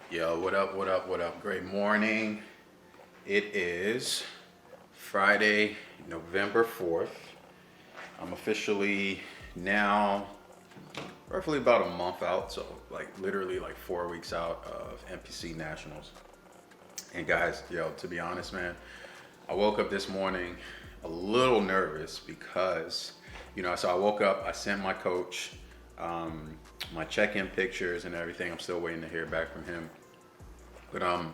Yo, what up, what up, what up? Great morning. It is Friday, November 4th. I'm officially now roughly about a month out, so like literally like 4 weeks out of NPC Nationals. And guys, yo, to be honest, man, I woke up this morning a little nervous because, so I woke up, I sent my coach my check-in pictures and everything. I'm still waiting to hear back from him. But I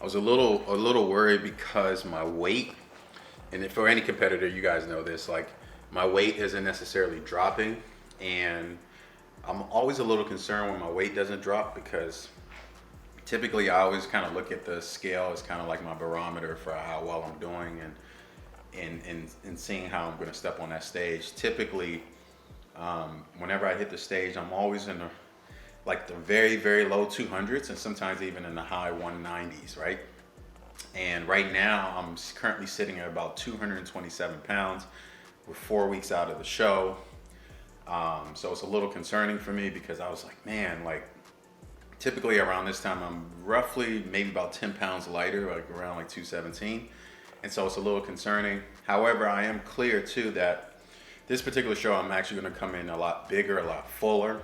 was a little worried because my weight, and if for any competitor, you guys know this, like my weight isn't necessarily dropping, and I'm always a little concerned when my weight doesn't drop because typically I always kind of look at the scale as kind of like my barometer for how well I'm doing and seeing how I'm going to step on that stage. Typically, whenever I hit the stage, I'm always in the very very low 200s and sometimes even in the high 190s, right? And right now I'm currently sitting at about 227 pounds. We're 4 weeks out of the show. So it's a little concerning for me because I was like, man, like typically around this time I'm roughly maybe about 10 pounds lighter, like around like 217. And so it's a little concerning. However, I am clear too that this particular show I'm actually going to come in a lot bigger, a lot fuller.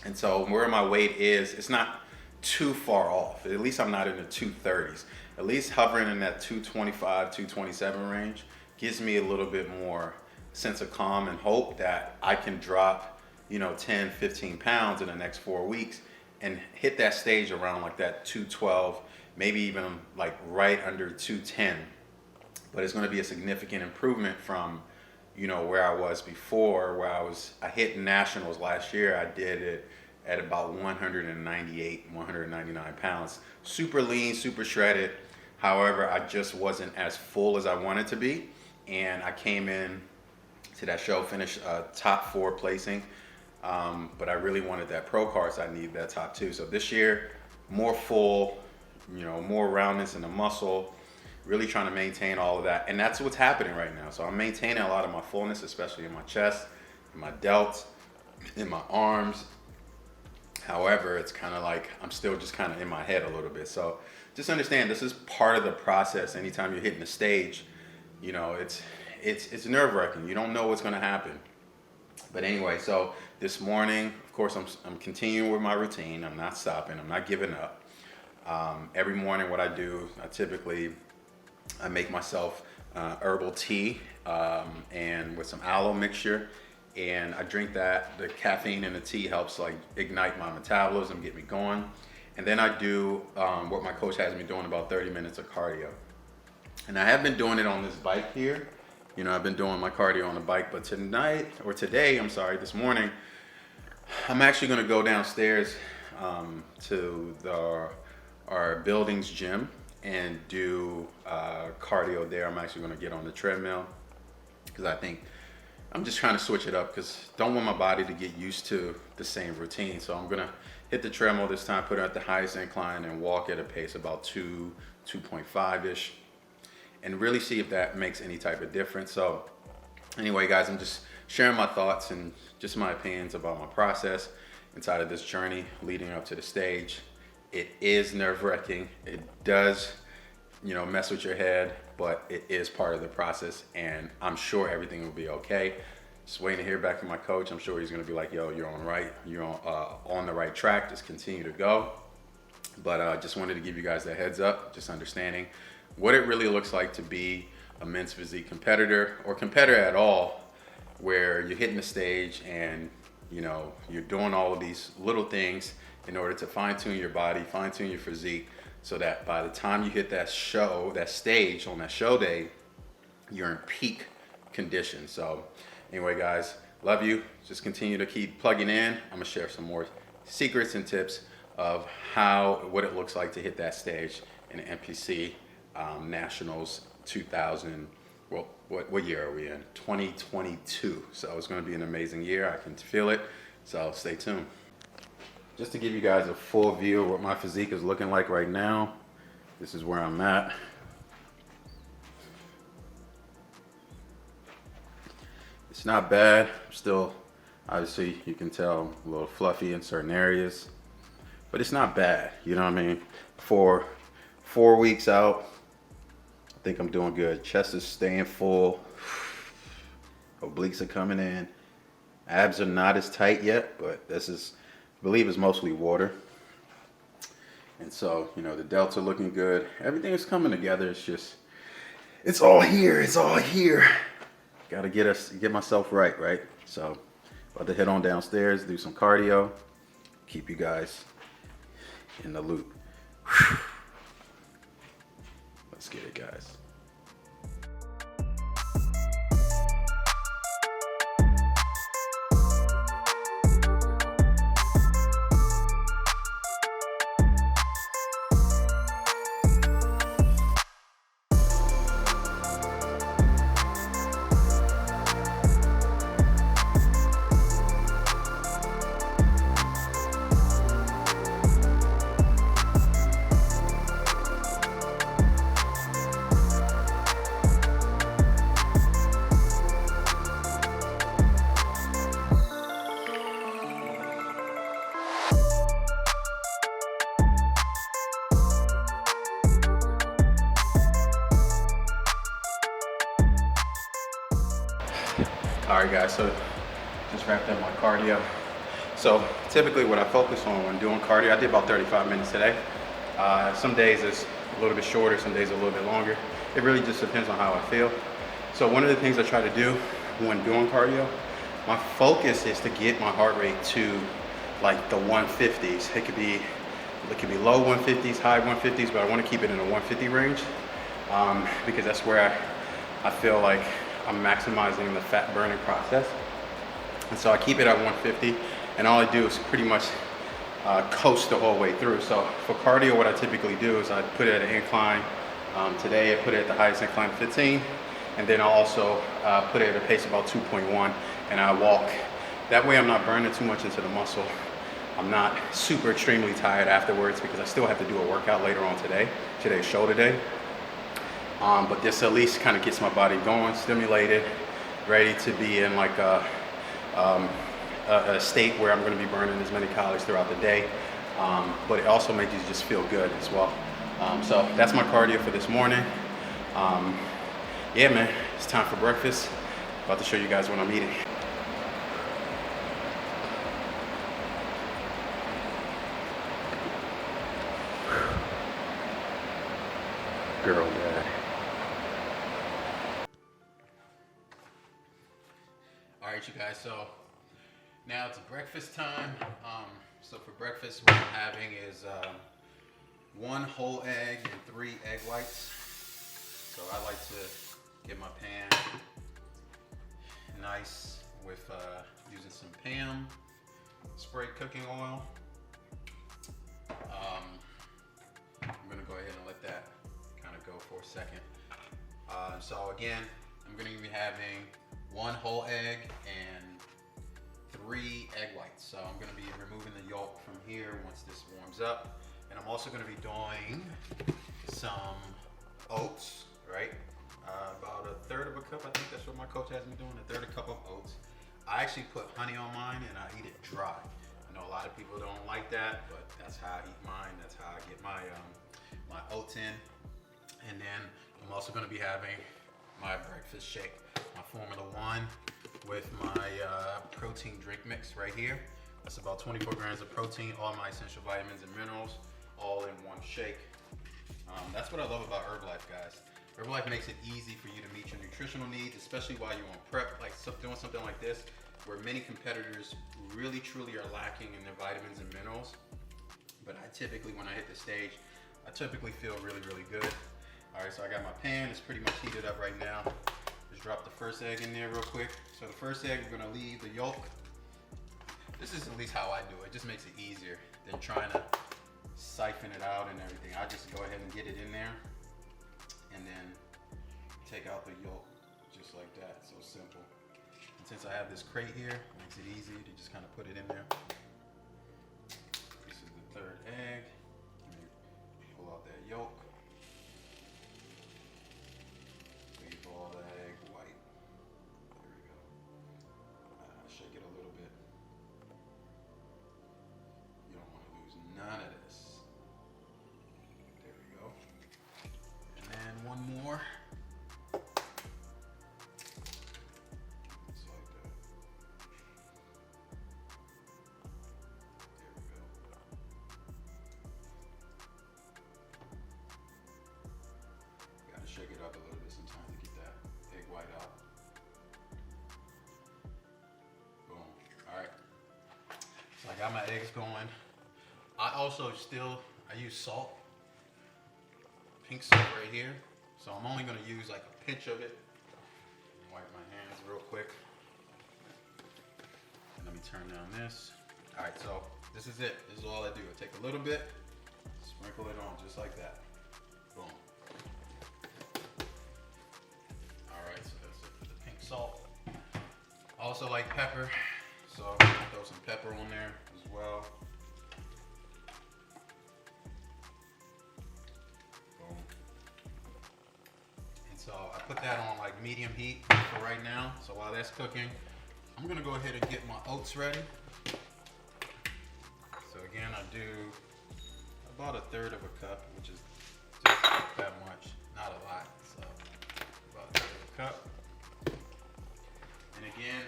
And so where my weight is, it's not too far off. At least I'm not in the 230s. At least hovering in that 225, 227 range gives me a little bit more sense of calm and hope that I can drop, 10, 15 pounds in the next 4 weeks and hit that stage around like that 212, maybe even like right under 210. But it's going to be a significant improvement from, where I was before, I hit nationals last year. I did it at about 198, 199 pounds. Super lean, super shredded. However, I just wasn't as full as I wanted to be. And I came in to that show, finished top four placing. But I really wanted that pro card, so I need that top two. So this year, more full, more roundness in the muscle, really trying to maintain all of that. And that's what's happening right now. So I'm maintaining a lot of my fullness, especially in my chest, in my delts, in my arms. However, it's kind of like I'm still just kind of in my head a little bit. So just understand this is part of the process. Anytime you're hitting the stage, it's nerve wracking. You don't know what's going to happen. But anyway, so this morning, of course, I'm continuing with my routine. I'm not stopping. I'm not giving up. Every morning, what I do, I make myself herbal tea and with some aloe mixture, and I drink that. The caffeine in the tea helps like ignite my metabolism, get me going, and then I do what my coach has me doing, about 30 minutes of cardio. And I have been doing it on this bike here. I've been doing my cardio on the bike, but this morning, I'm actually going to go downstairs to our building's gym and do cardio there. I'm actually going to get on the treadmill because I think I'm just trying to switch it up because don't want my body to get used to the same routine. So I'm going to hit the treadmill this time, put it at the highest incline, and walk at a pace about 2.5 ish, and really see if that makes any type of difference. So anyway, guys, I'm just sharing my thoughts and just my opinions about my process inside of this journey leading up to the stage. It is nerve-wracking. It does, mess with your head, but it is part of the process, and I'm sure everything will be okay. Just waiting to hear back from my coach. I'm sure he's going to be like, yo, you're on the right track. Just continue to go. But I just wanted to give you guys that heads up, just understanding what it really looks like to be a men's physique competitor or competitor at all, where you're hitting the stage and you're doing all of these little things in order to fine-tune your body, fine-tune your physique, so that by the time you hit that stage on that show day, you're in peak condition. So anyway, guys, love you. Just continue to keep plugging in. I'm gonna share some more secrets and tips of what it looks like to hit that stage in the NPC Nationals 2000. Well, what year are we in? 2022. So it's going to be an amazing year. I can feel it. So stay tuned. Just to give you guys a full view of what my physique is looking like right now, this is where I'm at. It's not bad. Still, obviously, you can tell a little fluffy in certain areas. but it's not bad. You know what I mean? For 4 weeks out, I think I'm doing good. Chest is staying full. Obliques are coming in. Abs are not as tight yet, but this is, I believe, is mostly water. And so, you know, the delts are looking good. Everything is coming together. It's just, it's all here. It's all here. Got to get myself right? So, about to head on downstairs, do some cardio, keep you guys in the loop. Let's get it, guys. All right, guys, so just wrapped up my cardio. So typically what I focus on when doing cardio, I did about 35 minutes today. Some days it's a little bit shorter, some days a little bit longer. It really just depends on how I feel. So one of the things I try to do when doing cardio, my focus is to get my heart rate to like the 150s. It could be low 150s, high 150s, but I want to keep it in the 150 range because that's where I feel like I'm maximizing the fat burning process. And so I keep it at 150, and all I do is pretty much coast the whole way through. So for cardio, what I typically do is I put it at an incline. Today I put it at the highest incline 15, and then I'll also put it at a pace about 2.1, and I walk. That way I'm not burning too much into the muscle. I'm not super extremely tired afterwards because I still have to do a workout later on today. Today's shoulder day. But this at least kind of gets my body going, stimulated, ready to be in like a state where I'm going to be burning as many calories throughout the day. But it also makes you just feel good as well. So that's my cardio for this morning. Yeah, man, it's time for breakfast. About to show you guys what I'm eating. Girl, dad. All right, you guys, so now it's breakfast time. So for breakfast, what I'm having is 1 whole egg and 3 egg whites. So I like to get my pan nice with using some Pam spray cooking oil. I'm gonna go ahead and let that kind of go for a second. So again, I'm gonna be having 1 whole egg and 3 egg whites. So I'm gonna be removing the yolk from here once this warms up. And I'm also gonna be doing some oats, right? About 1/3 of a cup, I think that's what my coach has me doing, 1/3 cup of oats. I actually put honey on mine and I eat it dry. I know a lot of people don't like that, but that's how I eat mine. That's how I get my my oats in. And then I'm also gonna be having my breakfast shake, my Formula 1 with my protein drink mix right here. That's about 24 grams of protein, all my essential vitamins and minerals, all in one shake. That's what I love about Herbalife, guys. Herbalife makes it easy for you to meet your nutritional needs, especially while you're on prep, like doing something like this, where many competitors really truly are lacking in their vitamins and minerals. But I typically, when I hit the stage, I typically feel really, really good. All right, so I got my pan, it's pretty much heated up right now. Just drop the first egg in there real quick. So the first egg, we're gonna leave the yolk. This is at least how I do it. It just makes it easier than trying to siphon it out and everything. I just go ahead and get it in there and then take out the yolk just like that. So simple. And since I have this crate here, it makes it easy to just kind of put it in there. This is the 3rd egg. Let me pull out that yolk. Leave all the egg white. There we go. Shake it a little bit. You don't want to lose none of going. I use salt, pink salt right here. So I'm only gonna use like a pinch of it. Wipe my hands real quick. And let me turn down this. All right, so this is it. This is all I do. I take a little bit, sprinkle it on just like that. Boom. All right, so that's it for the pink salt. I also like pepper, so I'm gonna throw some pepper on there as well. Boom. And so I put that on like medium heat for right now. So while that's cooking, I'm gonna go ahead and get my oats ready. So again, I do about 1/3 of a cup, which is just not that much, not a lot. So about 1/3 of a cup. And again,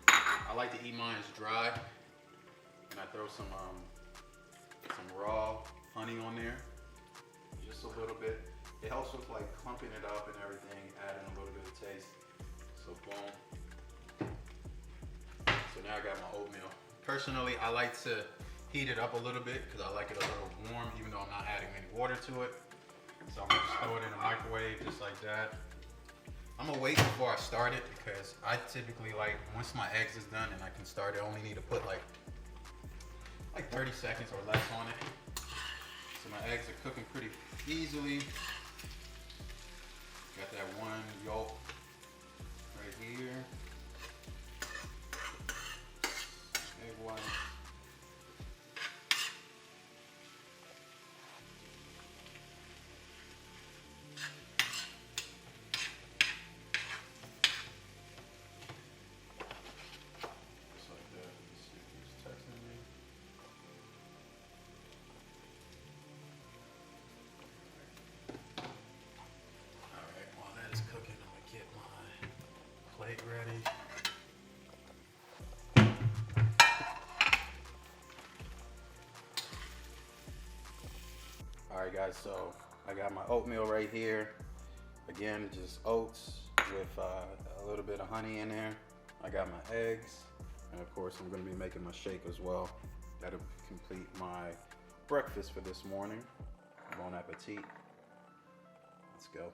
I like to eat mine dry, and I throw some raw honey on there, just a little bit. It helps with like clumping it up and everything, adding a little bit of taste. So boom. So now I got my oatmeal. Personally, I like to heat it up a little bit because I like it a little warm, even though I'm not adding any water to it. So I'm gonna just throw it in the microwave just like that. I'm gonna wait before I start it because I typically like, once my eggs is done and I can start it, I only need to put like 30 seconds or less on it. So my eggs are cooking pretty easily. Got that one yolk right here. Egg white. Ready. All right, guys, so I got my oatmeal right here. Again, just oats with a little bit of honey in there. I got my eggs, and of course I'm gonna be making my shake as well. That'll complete my breakfast for this morning. Bon appetit. Let's go.